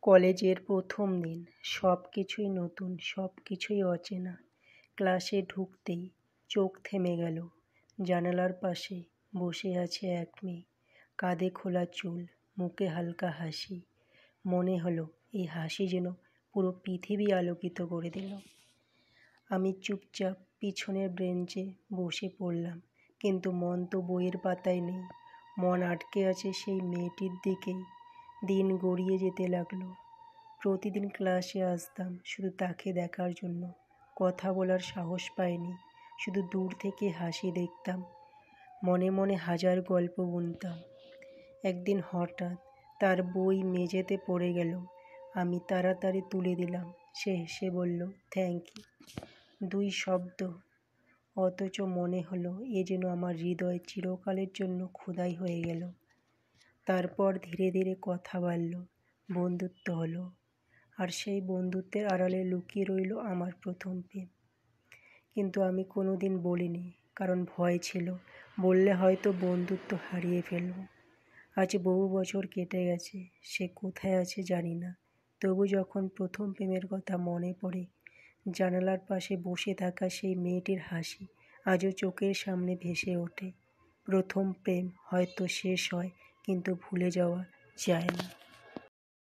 কলেজের প্রথম দিন, সব কিছুই নতুন, সব কিছুই অচেনা। ক্লাসে ঢুকতেই চোখ থেমে গেল। জানালার পাশে বসে আছে এক মেয়ে, কাঁধে খোলা চুল, মুখে হালকা হাসি। মনে হলো এই হাসি যেন পুরো পৃথিবী আলোকিত করে দিল। আমি চুপচাপ পিছনের বেঞ্চে বসে পড়লাম, কিন্তু মন তো বইয়ের পাতায় নেই। মন আটকে আছে সেই মেয়েটির দিকেই। দিন গড়িয়ে যেতে লাগলো। প্রতিদিন ক্লাসে আসতাম শুধু তাকে দেখার জন্য। কথা বলার সাহস পাইনি, শুধু দূর থেকে হাসি দেখতাম। মনে মনে হাজার গল্প বুনতাম। একদিন হঠাৎ তার বই মেঝেতে পড়ে গেল। আমি তাড়াতাড়ি তুলে দিলাম। সে হেসে বলল, থ্যাংক ইউ। 2 শব্দ, অথচ মনে হলো এ যেন আমার হৃদয় চিরকালের জন্য খোদাই হয়ে গেল। তারপর ধীরে ধীরে কথা বাড়ল, বন্ধুত্ব হলো। আর সেই বন্ধুত্বের আড়ালে লুকিয়ে রইল আমার প্রথম প্রেম। কিন্তু আমি কোনোদিন বলিনি, কারণ ভয় ছিল বললে হয়তো বন্ধুত্ব হারিয়ে ফেলব। আজ বহু বছর কেটে গেছে, সে কোথায় আছে জানি না। তবু যখন প্রথম প্রেমের কথা মনে পড়ে, জানালার পাশে বসে থাকা সেই মেয়েটির হাসি আজও চোখের সামনে ভেসে ওঠে। প্রথম প্রেম হয়তো শেষ হয়, কিন্তু ভুলে যাওয়া যায় না।